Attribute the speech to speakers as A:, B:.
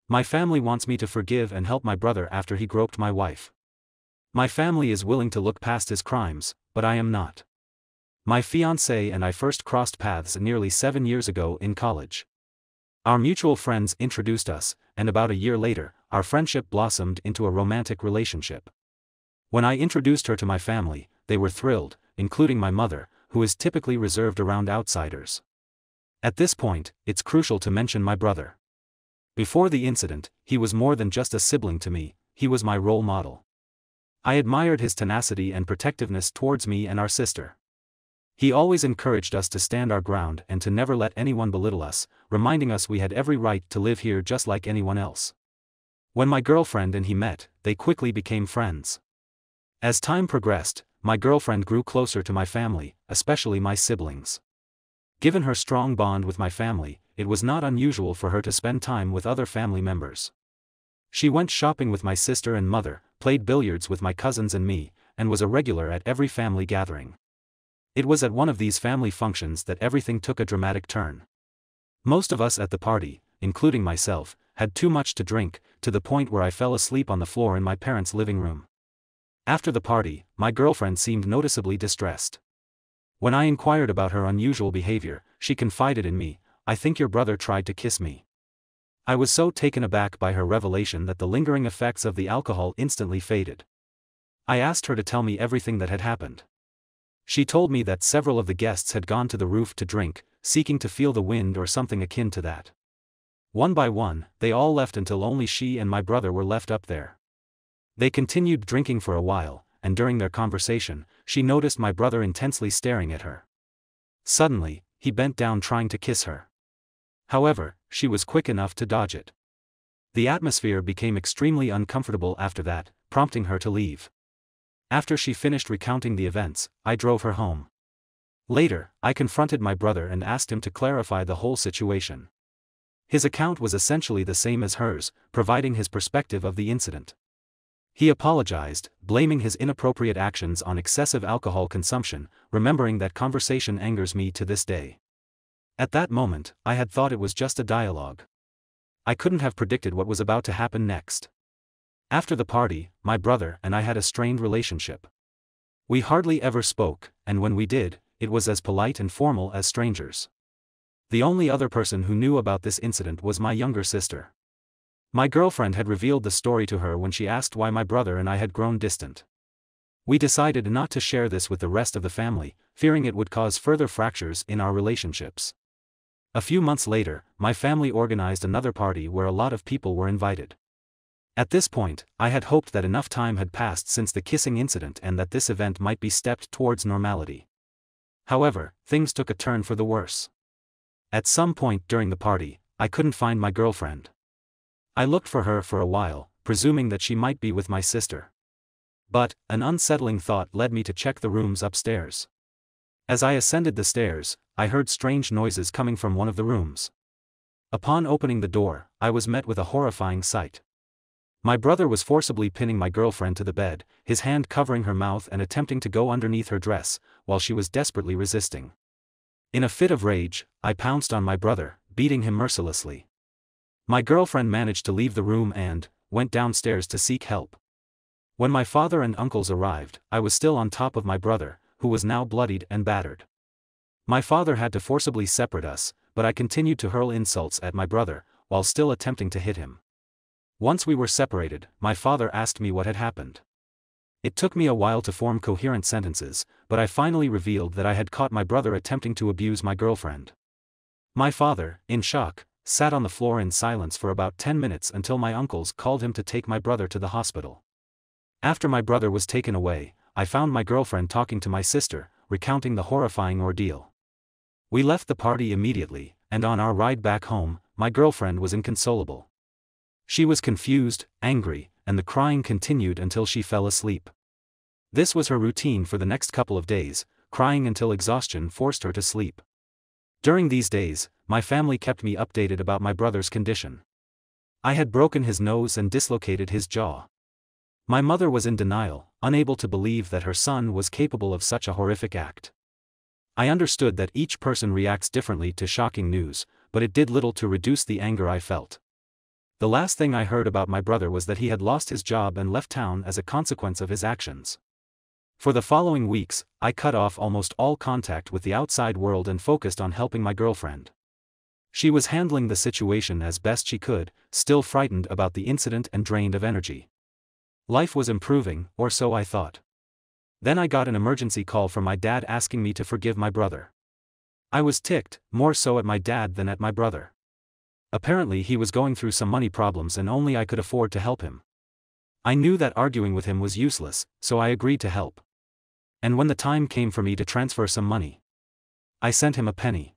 A: My family wants me to forgive and help my brother after he groped my wife. My family is willing to look past his crimes, but I am not. My fiancée and I first crossed paths nearly 7 years ago in college. Our mutual friends introduced us, and about a year later, our friendship blossomed into a romantic relationship. When I introduced her to my family, they were thrilled, including my mother, who is typically reserved around outsiders. At this point, it's crucial to mention my brother. Before the incident, he was more than just a sibling to me, he was my role model. I admired his tenacity and protectiveness towards me and our sister. He always encouraged us to stand our ground and to never let anyone belittle us, reminding us we had every right to live here just like anyone else. When my girlfriend and he met, they quickly became friends. As time progressed, my girlfriend grew closer to my family, especially my siblings. Given her strong bond with my family, it was not unusual for her to spend time with other family members. She went shopping with my sister and mother, played billiards with my cousins and me, and was a regular at every family gathering. It was at one of these family functions that everything took a dramatic turn. Most of us at the party, including myself, had too much to drink, to the point where I fell asleep on the floor in my parents' living room. After the party, my girlfriend seemed noticeably distressed. When I inquired about her unusual behavior, she confided in me, "I think your brother tried to kiss me." I was so taken aback by her revelation that the lingering effects of the alcohol instantly faded. I asked her to tell me everything that had happened. She told me that several of the guests had gone to the roof to drink, seeking to feel the wind or something akin to that. One by one, they all left until only she and my brother were left up there. They continued drinking for a while, and during their conversation, she noticed my brother intensely staring at her. Suddenly, he bent down trying to kiss her. However, she was quick enough to dodge it. The atmosphere became extremely uncomfortable after that, prompting her to leave. After she finished recounting the events, I drove her home. Later, I confronted my brother and asked him to clarify the whole situation. His account was essentially the same as hers, providing his perspective of the incident. He apologized, blaming his inappropriate actions on excessive alcohol consumption, remembering that conversation angers me to this day. At that moment, I had thought it was just a dialogue. I couldn't have predicted what was about to happen next. After the party, my brother and I had a strained relationship. We hardly ever spoke, and when we did, it was as polite and formal as strangers. The only other person who knew about this incident was my younger sister. My girlfriend had revealed the story to her when she asked why my brother and I had grown distant. We decided not to share this with the rest of the family, fearing it would cause further fractures in our relationships. A few months later, my family organized another party where a lot of people were invited. At this point, I had hoped that enough time had passed since the kissing incident and that this event might be stepped towards normality. However, things took a turn for the worse. At some point during the party, I couldn't find my girlfriend. I looked for her for a while, presuming that she might be with my sister. But, an unsettling thought led me to check the rooms upstairs. As I ascended the stairs, I heard strange noises coming from one of the rooms. Upon opening the door, I was met with a horrifying sight. My brother was forcibly pinning my girlfriend to the bed, his hand covering her mouth and attempting to go underneath her dress, while she was desperately resisting. In a fit of rage, I pounced on my brother, beating him mercilessly. My girlfriend managed to leave the room and went downstairs to seek help. When my father and uncles arrived, I was still on top of my brother, who was now bloodied and battered. My father had to forcibly separate us, but I continued to hurl insults at my brother, while still attempting to hit him. Once we were separated, my father asked me what had happened. It took me a while to form coherent sentences, but I finally revealed that I had caught my brother attempting to abuse my girlfriend. My father, in shock, sat on the floor in silence for about 10 minutes until my uncles called him to take my brother to the hospital. After my brother was taken away, I found my girlfriend talking to my sister, recounting the horrifying ordeal. We left the party immediately, and on our ride back home, my girlfriend was inconsolable. She was confused, angry, and the crying continued until she fell asleep. This was her routine for the next couple of days, crying until exhaustion forced her to sleep. During these days, my family kept me updated about my brother's condition. I had broken his nose and dislocated his jaw. My mother was in denial, unable to believe that her son was capable of such a horrific act. I understood that each person reacts differently to shocking news, but it did little to reduce the anger I felt. The last thing I heard about my brother was that he had lost his job and left town as a consequence of his actions. For the following weeks, I cut off almost all contact with the outside world and focused on helping my girlfriend. She was handling the situation as best she could, still frightened about the incident and drained of energy. Life was improving, or so I thought. Then I got an emergency call from my dad asking me to forgive my brother. I was ticked, more so at my dad than at my brother. Apparently he was going through some money problems and only I could afford to help him. I knew that arguing with him was useless, so I agreed to help. And when the time came for me to transfer some money, I sent him a penny.